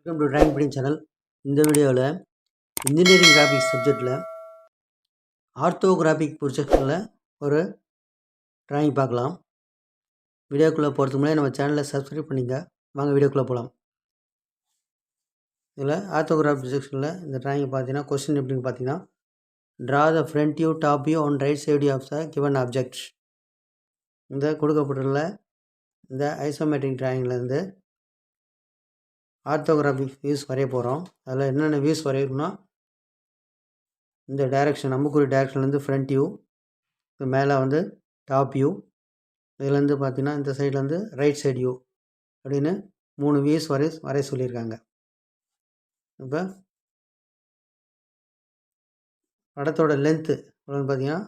Welcome to drawing bidding channel. இந்த வீடியோவில் engineering graphics சப்ஜெக்டில் ஆர்த்தோகிராஃபிக் ப்ரொஜெக்ஷனில் ஒரு டிராயிங் பார்க்கலாம். வீடியோக்குள்ளே போகிறதுக்கு முன்னாடி நம்ம சேனலை சப்ஸ்கிரைப் பண்ணிங்க. வாங்க வீடியோக்குள்ளே போகலாம். இதில் ஆர்த்தோகிராஃபிக் ப்ரொஜெக்ஷனில் இந்த டிராயிங் பார்த்தீங்கன்னா கொஸ்டின் எப்படின்னு பார்த்தீங்கன்னா, draw the front view, top view on right side of the given object. இந்த கொடுக்கப்பட்டுள்ள இந்த ஐசோமெட்ரிக் டிராயிங்லேருந்து ஆர்த்தோகிராஃபிக் வியூஸ் வரைய போகிறோம். அதில் என்னென்ன வியூஸ் வரையணும்னா, இந்த டைரெக்ஷன் அம்புக்குறி டைரெக்ஷன்லேருந்து ஃப்ரண்ட் வியூ, இது மேலே வந்து டாப் வியூ, இதுலேருந்து பார்த்தீங்கன்னா இந்த சைட்லேருந்து ரைட் சைடு வியூ அப்படின்னு 3 வியூஸ் வரைய சொல்லியிருக்காங்க. இப்போ படத்தோட லென்த்து எவ்வளோன்னு பார்த்தீங்கன்னா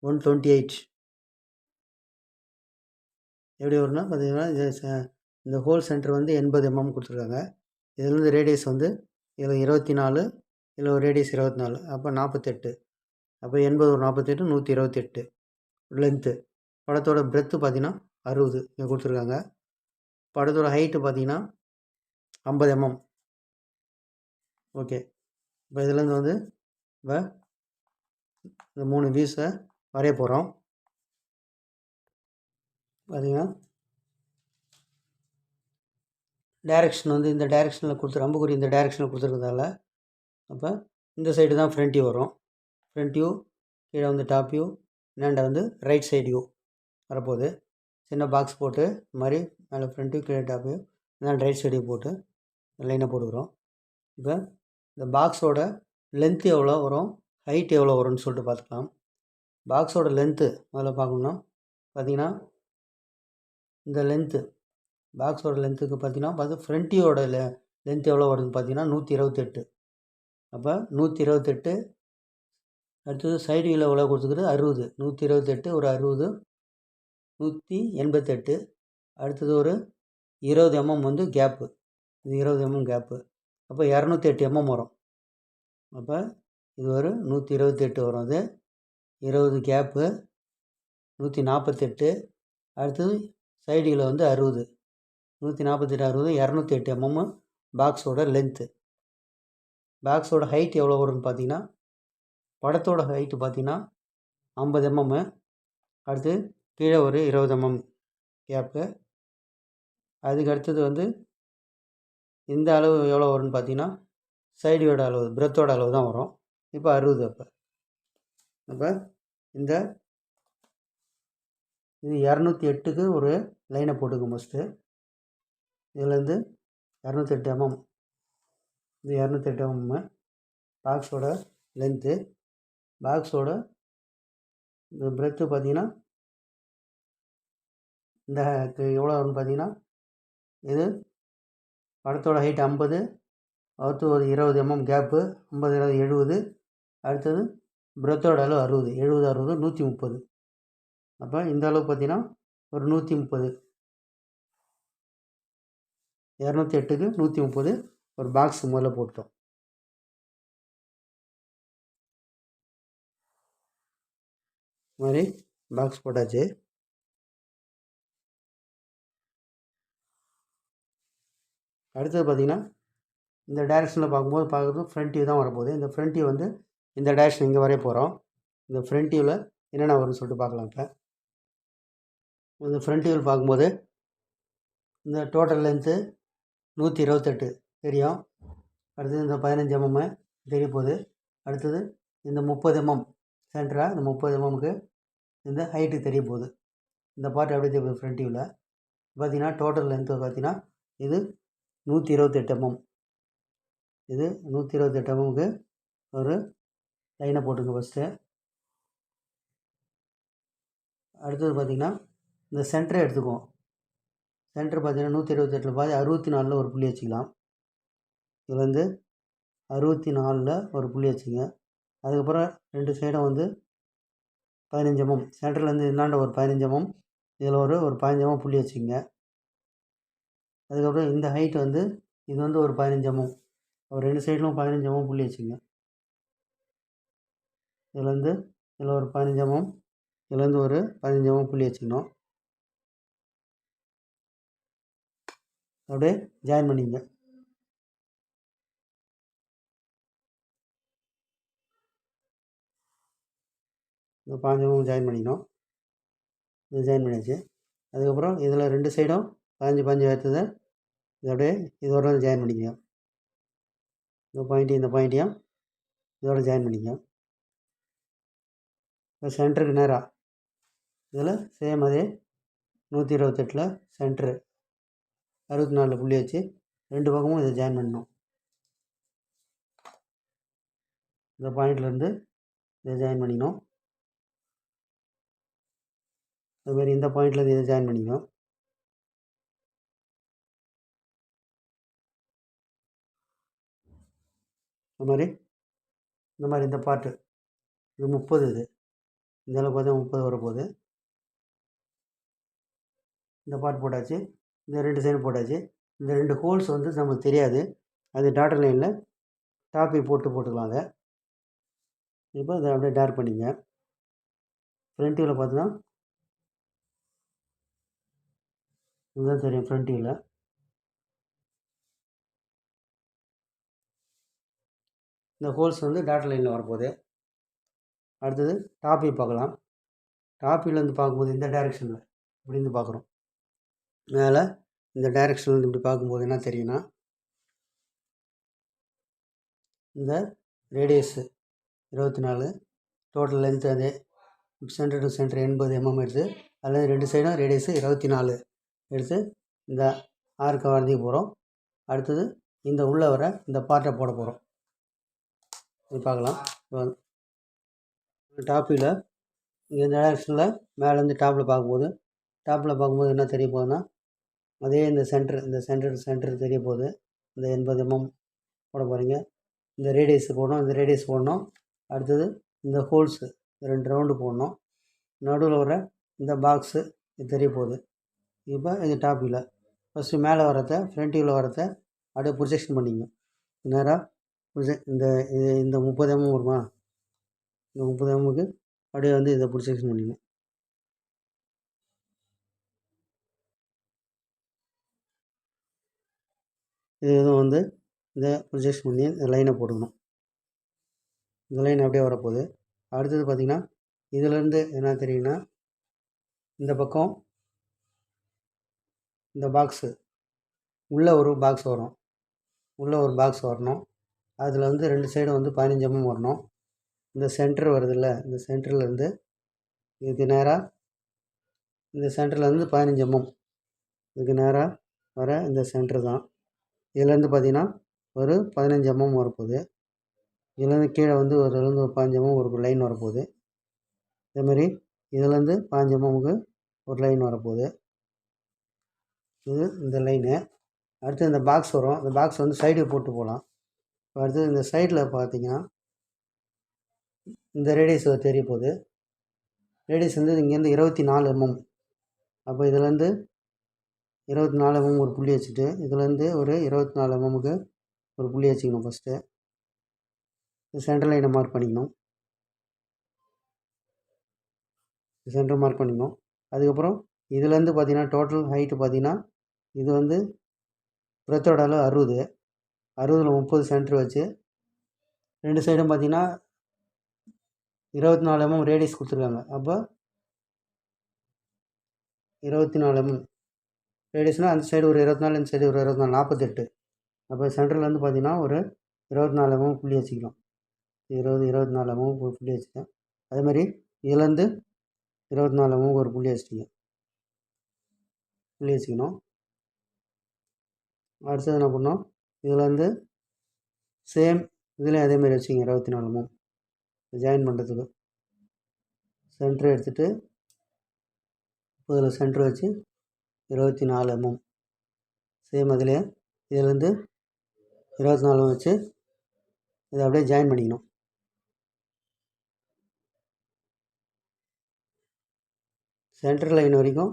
128. எப்படி வரும்னா பார்த்தீங்கன்னா இந்த ஹோல் சென்டர் வந்து 80 mm கொடுத்துருக்காங்க. இதுலேருந்து ரேடியஸ் வந்து இதில் 24, இதில் ஒரு ரேடியஸ் 24, அப்போ 48. அப்போ 80 ஒரு 48, 128 லென்த்து. படத்தோட பிரெத்து பார்த்தீங்கன்னா 60 இங்கே கொடுத்துருக்காங்க. படத்தோட ஹைட்டு பார்த்தீங்கன்னா 50 mm. ஓகே, இப்போ இதுலேருந்து வந்து இப்போ இந்த 3 வியூஸை வரைய போகிறோம். பார்த்தீங்கன்னா டைரெக்ஷன் வந்து இந்த டைரெக்ஷனில் அம்புக்குறி இந்த டைரெக்ஷனில் கொடுத்துருக்கதால அப்போ இந்த சைடு தான் ஃப்ரண்ட் வியூ வரும். ஃப்ரண்ட் வியூ, கீழே வந்து டாப் வியூ, இந்தாண்ட வந்து ரைட் சைடு வியூ வரப்போகுது. சின்ன பாக்ஸ் போட்டு இந்த மாதிரி மேலே ஃப்ரண்ட் வியூ, கீழே டாப் வியூ, இந்தாண்ட ரைட் சைடு வியூ போட்டு லைனை போட்டுக்கிறோம். இப்போ இந்த பாக்ஸோட லென்த்து எவ்வளோ வரும், ஹைட் எவ்வளோ வரும்னு சொல்லிட்டு பார்த்துக்கலாம். பாக்ஸோட லென்த்து முதல்ல பார்க்கணுன்னா பார்த்தீங்கன்னா இந்த லென்த்து பாக்ஸோட லென்த்துக்கு பார்த்தீங்கன்னா ஃப்ரண்ட் வியூவோட லென்த் எவ்வளோ வருதுன்னு பார்த்தீங்கன்னா 128. அப்போ 128, அடுத்தது சைடு வியூவில் எவ்வளோ கொடுத்துக்கிறது 60. 128 ஒரு 60, 188. அடுத்தது ஒரு 20 mm வந்து கேப்பு, இது 20 mm கேப்பு. அப்போ 208 mm வரும். அப்போ இது ஒரு 128 வரும். அது 20 கேப்பு 148. அடுத்தது சைடு வியூவில் வந்து 60, 148 60, 208 mm பாக்ஸோட லென்த்து. பாக்ஸோட ஹைட் எவ்வளோ வரும்னு பார்த்தீங்கன்னா, படத்தோட ஹைட்டு பார்த்தீங்கன்னா 50 mm. அடுத்து கீழே ஒரு 20 mm கேப்பு. அதுக்கு அடுத்தது வந்து இந்த அளவு எவ்வளோ வரும்னு பார்த்தீங்கன்னா, சைடியோட அளவு, பிரெத்தோட அளவு தான் வரும். இப்போ 60. அப்போ இந்த இது 208க்கு ஒரு லைனை போட்டுக்க ஃபஸ்ட்டு. இதுலேருந்து 208 mm, இது 208 mm பாக்ஸோட லென்த்து. பாக்ஸோட இந்த பிரெத்து பார்த்தீங்கன்னா இந்த எவ்வளோ வரும்னு பார்த்தீங்கன்னா, இது படத்தோட ஹைட் 50, அடுத்து ஒரு 20 mm கேப்பு, 50 20 70. அடுத்தது பிரெத்தோட அளவு 60, 70 60 130. அப்போ இந்த அளவு பார்த்தீங்கன்னா ஒரு 130, 208க்கு 130 ஒரு பாக்ஸ் முதல்ல போட்டோம். இது மாதிரி பாக்ஸ் போட்டாச்சு. அடுத்தது பார்த்திங்கன்னா இந்த டைரெக்ஷனில் பார்க்குறது ஃப்ரண்ட் வியூ தான் வரப்போகுது. இந்த ஃப்ரண்ட் வியூ வந்து இந்த டைரெக்ஷன் இங்கே வரைய போகிறோம். இந்த ஃப்ரண்ட் வியூவில் என்னென்ன வரும்னு சொல்லிட்டு பார்க்கலாம். இப்போ இந்த ஃப்ரண்ட் வியூவில் பார்க்கும்போது இந்த டோட்டல் லென்த்து 128 தெரியும். அடுத்தது இந்த 15 mm தெரிய போகுது. அடுத்தது இந்த 30 mm சென்டராக இந்த 30 mmக்கு இந்த ஹைட்டு தெரிய போகுது. இந்த பார்ட் அப்படியே தெரியும். ஃப்ரண்ட் வியூவில் பார்த்தீங்கன்னா டோட்டல் லென்த்து பார்த்தீங்கன்னா இது 128 mm. இது 128 mmக்கு ஒரு லைனை போட்டுங்க ஃபஸ்ட்டு. அடுத்தது பார்த்திங்கன்னா இந்த சென்டரை எடுத்துக்குவோம். சென்டர் பார்த்தீங்கன்னா 128 பாதி 64 ஒரு புள்ளி வச்சுக்கலாம். இது வந்து 64 ஒரு புள்ளி வச்சுங்க. அதுக்கப்புறம் 2 சைடும் வந்து 15 mm, சென்டர்லேருந்து இந்தாண்ட ஒரு 15 mm, இதில் ஒரு 15 mm புள்ளி வச்சுக்கோங்க. அதுக்கப்புறம் இந்த ஹைட் வந்து இது வந்து ஒரு 15 mm, ஒரு 2 சைட்லும் 15 mm புள்ளி வச்சுக்கோங்க. இதுலேருந்து இதில் ஒரு 15 mm, இதுலேருந்து ஒரு 15 mm புள்ளி வச்சுக்கணும். அப்படியே ஜாயின் பண்ணிங்க. இந்த 15 mm ஜாயின் பண்ணிக்கணும். இது ஜாயின் பண்ணியாச்சு. அதுக்கப்புறம் இதில் 2 சைடும் 15 எடுத்ததை இது அப்படியே இதோட ஜாயின் பண்ணிக்கணும். இந்த பாயிண்ட்டையும் இதோட ஜாயின் பண்ணிக்கணும். இப்போ சென்டருக்கு நேராக இதில் சேம் அதே 128 சென்ட்ரு 64 புள்ளி வச்சு 2 பக்கமும் இதை ஜாயின் பண்ணணும். இந்த பாயிண்ட்லேருந்து இதை ஜாயின் பண்ணிக்கணும். அதுமாதிரி இந்த பாயிண்ட்லேருந்து இதை ஜாயின் பண்ணிக்கணும். இந்த மாதிரி இந்த பார்ட்டு இது 30, இந்த அளவு பார்த்தா 30 வரப்போகுது. இந்த பார்ட் போட்டாச்சு. இந்த 2 சைடு போட்டாச்சு. இந்த 2 ஹோல்ஸ் வந்து நமக்கு தெரியாது. அது டாட்டர் லைனில் டாப்பி போட்டுக்கலாம். அதை இப்போ அதை அப்படியே டார்க் பண்ணிங்க. ஃப்ரண்ட் வியூவில் பார்த்தோன்னா இதுதான் தெரியும். ஃப்ரண்ட் வியூவில் இந்த ஹோல்ஸ் வந்து டாட்டர் லைனில் வரப்போகுது. அடுத்தது டாப் வியூ பார்க்கலாம். டாப் வியூலேருந்து பார்க்கும்போது இந்த டைரெக்ஷனில் இப்படிருந்து பார்க்குறோம். மேலே இந்த டைரெக்ஷன்லேருந்து இப்படி பார்க்கும்போது என்ன தெரியும்னா, இந்த ரேடியஸு 24, டோட்டல் லென்த் அதே சென்டர் டு சென்டர் 80 mm எடுத்து அதில் 2 சைடும் ரேடியஸு 24 எடுத்து இந்த ஆர்க்கை வரைஞ்சிக்க போகிறோம். அடுத்தது இந்த உள்ளே வர இந்த பார்ட்டை போட போகிறோம். இது பார்க்கலாம். டாப்பில் இங்கே இந்த டைரெக்ஷனில் மேலேருந்து டாப்பில் பார்க்கும்போது என்ன தெரிய போகுதுன்னா, அதே இந்த சென்டர் தெரிய போகுது. இந்த 80 mm போட போகிறீங்க. இந்த ரேடியஸ் போடணும். அடுத்தது இந்த ஹோல்ஸு 2 ரவுண்டு போடணும். நடுவில் வர இந்த பாக்ஸு இது தெரிய போகுது. இப்போ இது டாப் வியூவில் ஃபஸ்ட்டு மேலே வரத்தை ஃப்ரண்ட் வியூவில் வரத்தை அப்படியே ப்ரொஜெக்ஷன் பண்ணிங்க. நேராக இந்த 30 mm வருமா, இந்த 30 mmக்கு அப்படியே வந்து இதை ப்ரொஜெக்ஷன் பண்ணிங்க. இதுவும் வந்து இதை ப்ரொஜெக்ஷன் பண்ணி இந்த லைனை போட்டுக்கணும். இந்த லைன் அப்படியே வரப்போகுது. அடுத்தது பார்த்திங்கன்னா இதிலேருந்து என்ன தெரியுங்கன்னா, இந்த பக்கம் இந்த பாக்ஸு உள்ளே ஒரு பாக்ஸ் வரணும். அதில் வந்து 2 சைடும் வந்து 15 mm வரணும். இந்த சென்டர் வருதுல்ல, இந்த சென்டர்லேருந்து இதுக்கு நேராக இந்த சென்டர்லேருந்து 15 mm இதுக்கு நேராக வர இந்த சென்டர் தான். இதுலேருந்து பார்த்திங்கன்னா ஒரு 15 mm வரப்போகுது. இதுலேருந்து கீழே வந்து ஒரு 15 mm ஒரு லைன் வரப்போகுது. இதேமாரி இதுலேருந்து 15 mmக்கு ஒரு லைன் வரப்போகுது. இது இந்த லைனு. அடுத்து இந்த பாக்ஸ் வரும். இந்த பாக்ஸ் வந்து சைடு போட்டு போகலாம். அடுத்து இந்த சைடில் பார்த்திங்கன்னா இந்த ரேடியஸ் தெரிய போகுது. ரேடியஸ் வந்து இங்கேருந்து 24 mm. அப்போ இதுலேருந்து 24 mm ஒரு புள்ளி வச்சுட்டு இதுலேருந்து ஒரு 24 mmக்கு ஒரு புள்ளி வச்சுக்கணும். ஃபஸ்ட்டு சென்டர் லைனை மார்க் பண்ணிக்கணும். சென்டர் மார்க் பண்ணிக்கணும். அதுக்கப்புறம் இதுலேருந்து பார்த்திங்கன்னா டோட்டல் ஹைட்டு பார்த்திங்கன்னா இது வந்து பிரெத்தோட அளவு 60. 60ல் 30 சென்டர் வச்சு 2 சைடும் பார்த்திங்கன்னா 24 mm ரேடியஸ் கொடுத்துருக்காங்க. அப்போ 24 mm ரேடியஸ்னால் அந்த சைடு ஒரு 24, இந்த சைடு ஒரு 24, 48. அப்போ சென்டர்லேருந்து பார்த்திங்கன்னா ஒரு 24 mm புள்ளி வச்சுக்கலாம். 24 mm ஒரு புள்ளி வச்சுட்டேன். அதேமாதிரி இதுலேருந்து 24 mm ஒரு புள்ளி வச்சுக்கணும். அடுத்தது என்ன பண்ணோம், இதுலேருந்து சேம் இதுலேயும் அதேமாதிரி வச்சுங்க. 24 mm ஜாயின் பண்ணுறதுக்கு சென்டர் எடுத்துகிட்டு இதில் சென்டர் வச்சு 24 mm சேம் அதுலேயே இதுலேருந்து 24 வச்சு இதை அப்படியே ஜாயின் பண்ணிக்கணும். சென்டர் லைன் வரைக்கும்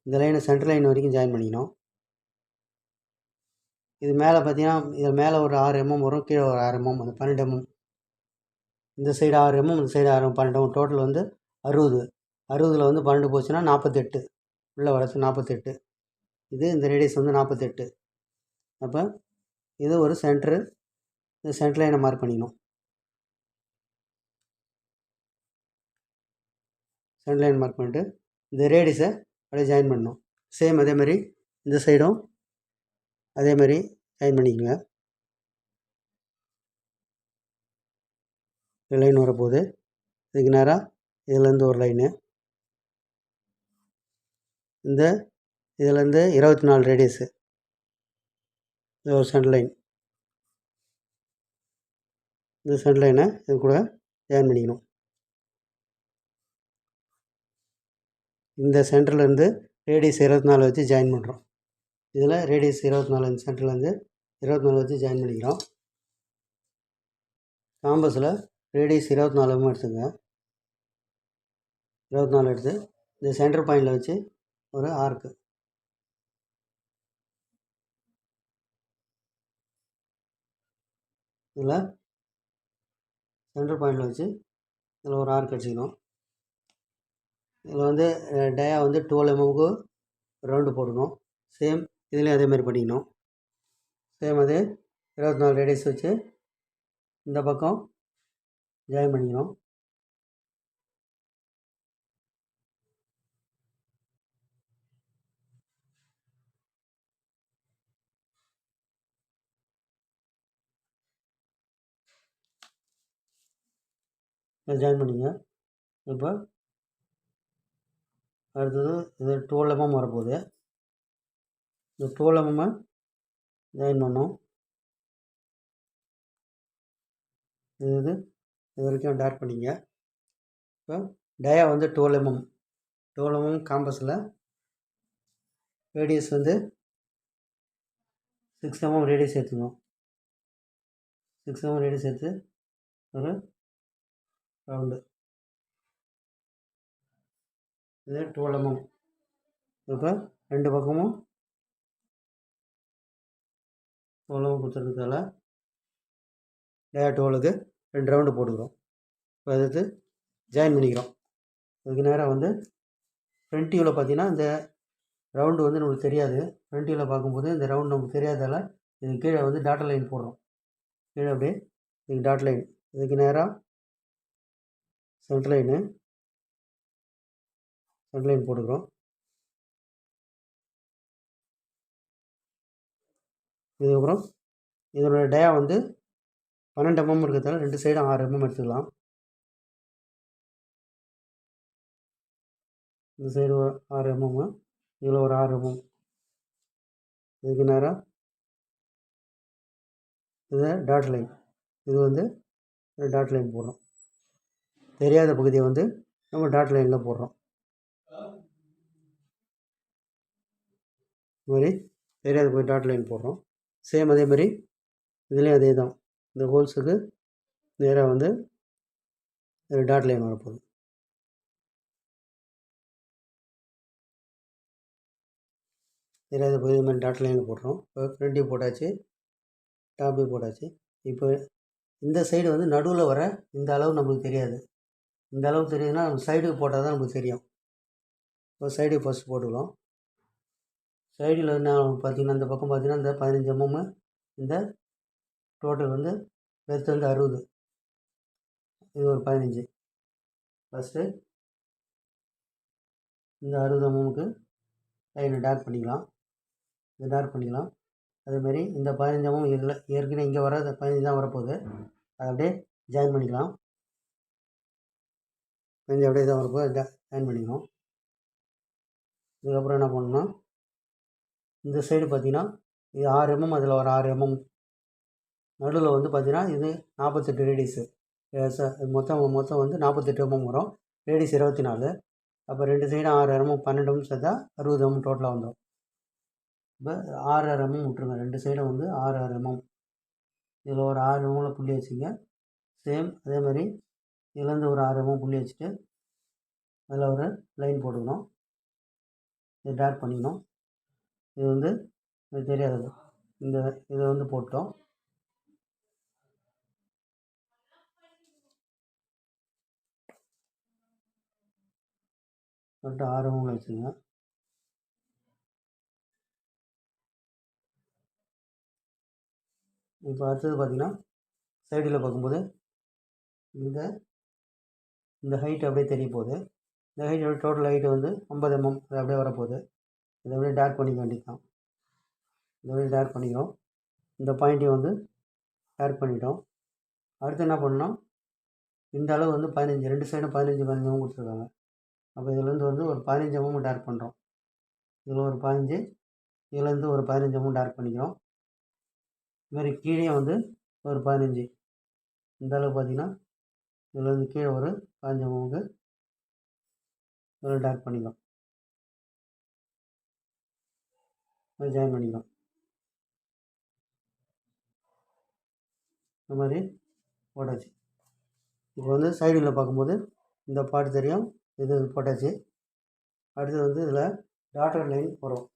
இந்த லைனை சென்டர் லைன் வரைக்கும் ஜாயின் பண்ணிக்கணும். இது மேலே பார்த்திங்கன்னா இதில் மேலே ஒரு 6 mm வரும், கீழே ஒரு 6 mm, அந்த 12 mm. இந்த சைடு 6 mm, இந்த சைடு 6 mm, 12 mm. டோட்டல் வந்து 60. 60ல் வந்து 12 போச்சுன்னா 48. உள்ளே வரது 48. இது இந்த ரேடியஸ் வந்து 48. அப்போ இது ஒரு சென்ட்ரு. இந்த சென்டர் லைனை மார்க் பண்ணிக்கணும். சென்டர் லைன் மார்க் பண்ணிட்டு இந்த ரேடியஸை அப்படியே ஜாயின் பண்ணணும். சேம் அதே மாதிரி இந்த சைடும் அதே மாதிரி ஜாயின் பண்ணிக்கோங்க. லைன் வரப்போகுது. இதுக்கு நேராக இதுலேருந்து ஒரு லைனு, இந்த இதுலேருந்து 24 ரேடியஸு, இது ஒரு சென்டர் லைன். இந்த சென்டர் லைனை இது கூட ஜாயின் பண்ணிக்கணும். இந்த சென்டர்லேருந்து ரேடியஸ் 24 வச்சு ஜாயின் பண்ணுறோம். இதில் ரேடியஸ் 24 இந்த சென்டர்லேருந்து 24 வச்சு ஜாயின் பண்ணிக்கிறோம். காம்பஸில் ரேடியஸ் 24 எடுத்துங்க. 24 எடுத்து இந்த சென்டர் பாயிண்டில் வச்சு ஒரு ஆர்க்கு, இதில் சென்டர் பாயிண்டில் வச்சு இதில் ஒரு ஆர்க் அடிச்சிக்கணும். இதில் வந்து டயா வந்து 12 mm ரவுண்டு போடணும். சேம் இதுலேயும் அதேமாதிரி பண்ணிக்கணும். சேம் அதே 24 ரேடியஸ் வச்சு இந்த பக்கம் ஜாயின் பண்ணிக்கணும். ஜாயின் பண்ணிங்க. இப்போ அடுத்தது இது 12 mm வரப்போகுது. இந்த 12 mm ஜாயின் பண்ணோம். இது வரைக்கும் டார்க் பண்ணிங்க. இப்போ டயா வந்து 12 mm, 12 mm காம்பஸில் ரேடியஸ் வந்து 6 mm ரேடியஸ் எடுத்துக்கணும். 6 mm ரேடியஸ் எடுத்து ஒரு ரவுண்டு, இது 12 mm. இப்போ ரெண்டு பக்கமும் 12 mm கொடுத்துருக்கிறதால டயா 12க்கு 2 ரவுண்டு போட்டுக்கிறோம். இப்போ அதுக்கு ஜாயின் பண்ணிக்கிறோம். அதுக்கு நேராக வந்து ஃப்ரண்ட் வியூவில் பார்த்தீங்கன்னா இந்த ரவுண்டு வந்து நமக்கு தெரியாது. ஃப்ரண்ட் வியூவில் பார்க்கும்போது இந்த ரவுண்டு நமக்கு தெரியாதால இது கீழே வந்து டாட்டா லைன் போடுறோம். கீழே அப்படியே இதுக்கு டாட் லைன், இதுக்கு நேராக சென்டர் லைன் போட்டுக்கிறோம். இதுக்கப்புறம் இதனோட டயா வந்து 12 mm இருக்கிறதால ரெண்டு சைடும் 6 mm எடுத்துக்கலாம். இந்த சைடு 6 mm, இதில் ஒரு 6 mm. இதுக்கு நேராக இது டாட் லைன், இது வந்து டாட் லைன் போடுறோம். தெரியாத பகுதியை வந்து நம்ம டாட் லைனில் போடுறோம். இது மாதிரி தெரியாத பகுதி டாட் லைன் போடுறோம். சேம் அதே மாதிரி இதுலேயும் அதே தான். இந்த ஹோல்ஸுக்கு நேராக வந்து டாட் லைன் வரப்போகுது. தெரியாத பகுதி மாதிரி டாட் லைனில் போடுறோம். இப்போ ஃப்ரண்ட் வியூ போட்டாச்சு, டாப் வியூ போட்டாச்சு. இப்போ இந்த சைடு வந்து நடுவில் வர இந்த அளவு நம்மளுக்கு தெரியாது. இந்த அளவு தெரியுதுன்னா நம்ம சைடுக்கு போட்டால் தான் நமக்கு தெரியும். இப்போ சைடுக்கு ஃபஸ்ட் போட்டுக்கலாம். சைடில் என்ன பார்த்திங்கன்னா இந்த பக்கம் பார்த்திங்கன்னா இந்த 15 mm, இந்த டோட்டல் வந்து பெருத்து வந்து 60, இது ஒரு 15. ஃபஸ்ட்டு இந்த 60 mmக்கு லைனை டார்க் பண்ணிக்கலாம். இது டார்க் பண்ணிக்கலாம். அதேமாதிரி இந்த 15 mm இதில் ஏற்கனவே இங்கே வர 15 தான் வரப்போகுது. அதை அப்படியே ஜாயின் பண்ணிக்கலாம். 15 அப்படியே தான் வரப்போகுது, ஜாயின் பண்ணிக்கணும். இதுக்கப்புறம் என்ன பண்ணணும்னா இந்த சைடு பார்த்திங்கன்னா இது 6 mm, அதில் ஒரு 6 mm. நடுவில் வந்து பார்த்திங்கன்னா இது 48 ரேடியஸு. மொத்தம் வந்து 48 mm வரும். ரேடியஸ் 24. அப்போ ரெண்டு சைடும் 6 mm, 12 mm சேர்த்தா 60 mm டோட்டலாக வந்துடும். இப்போ 6 mm விட்டுருங்க. ரெண்டு சைடும் வந்து 6 mm. இதில் ஒரு 6 mm புள்ளி வச்சுங்க. சேம் அதே மாதிரி இதுலேருந்து ஒரு 6 mm புள்ளி வச்சுட்டு அதில் ஒரு லைன் போட்டுக்கணும். இது டார்க் பண்ணிக்கணும். இது வந்து இது தெரியாதது, இந்த இதை வந்து போட்டோம். சொல்லிட்டு 6 mm வச்சுங்க. இப்போ அடுத்தது பார்த்திங்கன்னா சைடில் பார்க்கும்போது இந்த ஹைட் அப்படியே தெரிய போகுது. இந்த ஹைட்டோட டோட்டல் ஹைட்டு வந்து 50 mm. அது அப்படியே வரப்போகுது. இதை அப்படியே டார்க் பண்ணிக்க வேண்டியது தான். இதை அப்படியே டார்க் பண்ணிக்கிறோம். இந்த பாயிண்ட்டையும் வந்து டார்க் பண்ணிட்டோம். அடுத்து என்ன பண்ணணும், இந்த அளவு வந்து 15, 2 சைடும் 15 mm கொடுத்துருக்காங்க. அப்போ இதுலேருந்து வந்து ஒரு 15 mm டார்க் பண்ணுறோம். இதில் ஒரு 15, இதுலேருந்து ஒரு 15 mm டார்க் பண்ணிக்கிறோம். இதுமாதிரி கீழே வந்து ஒரு 15, இந்த அளவு பார்த்திங்கன்னா இதுலேருந்து கீழே ஒரு 15 mm இதில் டார்க் பண்ணிக்கலாம், ஜாயின் பண்ணிக்கலாம். இந்த மாதிரி போட்டாச்சு. இப்போ வந்து சைடில் பார்க்கும்போது இந்த பாட்டு தெரியும், இது போட்டாச்சு. அடுத்தது வந்து இதில் டாட்டர் லைன் வரும்.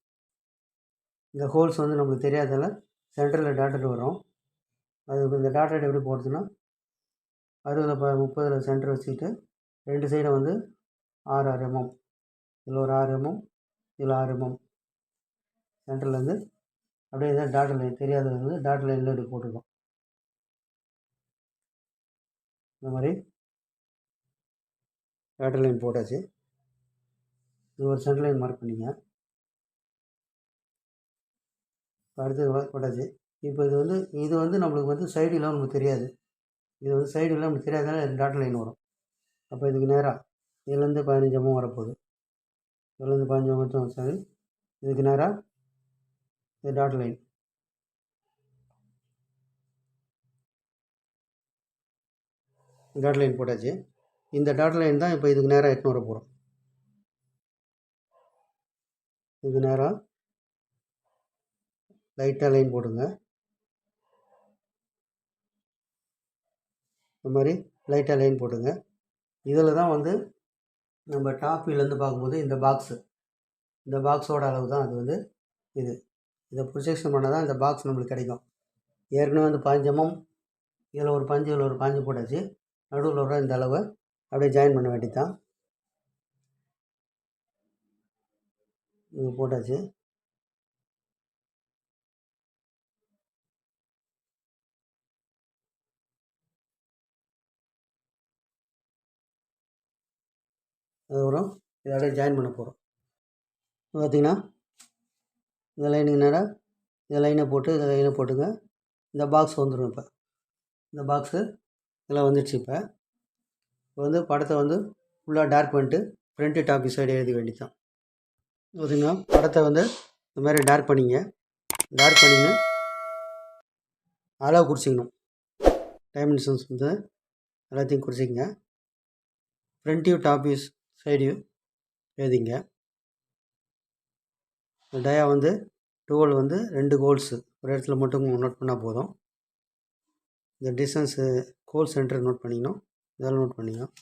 இந்த ஹோல்ஸ் வந்து நம்மளுக்கு தெரியாததால் சென்டரில் டாட்டர் வரும். அது இந்த டாட்டர் எப்படி போடுறதுன்னா 60, 30 சென்டர் வச்சுக்கிட்டு 2 சைடை வந்து 6 mm, இதில் ஒரு 6 mm, இதில் 6 mm சென்டர்லேருந்து அப்படியே தான் டாட்டர் லைன் தெரியாதது வந்து டாட்டர் லைனில் இப்படி போட்டுருக்கோம். இந்த மாதிரி டாட்டர் லைன் போட்டாச்சு. இது ஒரு சென்டர் லைன் மார்க் பண்ணிங்க. அடுத்து போட்டாச்சு. இப்போ இது வந்து நம்மளுக்கு வந்து சைடுலாம் நமக்கு தெரியாது. இது வந்து சைடுலாம் நமக்கு தெரியாதனால டாட்டர் லைன் வரும். அப்போ இதுக்கு நேராக இதுலேருந்து 15 mm வரப்போகுது. இதுலேருந்து 15 mm சரி, இதுக்கு நேராக இது டாட்டர் லைன். டாட்டர் லைன் போட்டாச்சு. இந்த டாட்டர் லைன் தான் இப்போ இதுக்கு நேராக எட்டுன்னு வர போகிறோம். இதுக்கு நேராக லைட்டாக லைன் போடுங்க. இந்த மாதிரி லைட்டாக லைன் போட்டுங்க. இதில் தான் வந்து நம்ம டாப் வியூலேருந்து பார்க்கும்போது இந்த பாக்ஸோட அளவு தான் அது வந்து இதை ப்ரொஜெக்ஷன் பண்ணால் தான் இந்த பாக்ஸ் நம்மளுக்கு கிடைக்கும். ஏற்கனவே வந்து 15 mm, இதில் ஒரு 5, இதில் ஒரு 5 போட்டாச்சு. நடுவில் வர இந்த அளவை அப்படியே ஜாயின் பண்ண வேண்டியது தான். இது போட்டாச்சு. அதுக்கப்புறம் இதை அப்படியே ஜாயின் பண்ண போகிறோம். பார்த்திங்கன்னா இந்த லைனுக்கு நேராக இந்த லைனை போட்டு இந்த லைனை போட்டுங்க. இந்த பாக்ஸ் வந்துடும். இப்போ இந்த பாக்ஸு இதெல்லாம் வந்துடுச்சு. இப்போ வந்து படத்தை வந்து ஃபுல்லாக டார்க் பண்ணிட்டு ஃப்ரண்ட்டு டாப்பி சைடு எழுத வேண்டியதான். பார்த்திங்கன்னா படத்தை வந்து இந்த மாதிரி டார்க் பண்ணிங்க. டார்க் பண்ணிங்க அளவு குறிச்சிக்கணும். டைமென்ஷன்ஸ் வந்து எல்லாத்தையும் குறிச்சிக்கங்க. Front view, top view, side view எழுதிங்க. டயா வந்து 12 வந்து 2 கோல்ஸு ஒரு இடத்துல மட்டும் நோட் பண்ணால் போதும். இந்த டிஸ்டன்ஸு கோல் சென்டர் நோட் பண்ணிக்கணும். இதெல்லாம் நோட் பண்ணிக்கணும்.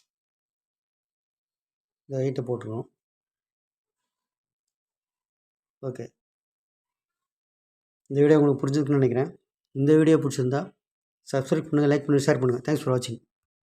இந்த ஹைட்டை போட்டுருவோம். ஓகே, இந்த வீடியோ உங்களுக்கு பிடிச்சிருக்குன்னு நினைக்கிறேன். இந்த வீடியோ பிடிச்சிருந்தா சப்ஸ்கிரைப் பண்ணுங்கள், லைக் பண்ணுங்கள், ஷேர் பண்ணுங்கள். தேங்க்ஸ் ஃபார் வாட்சிங்.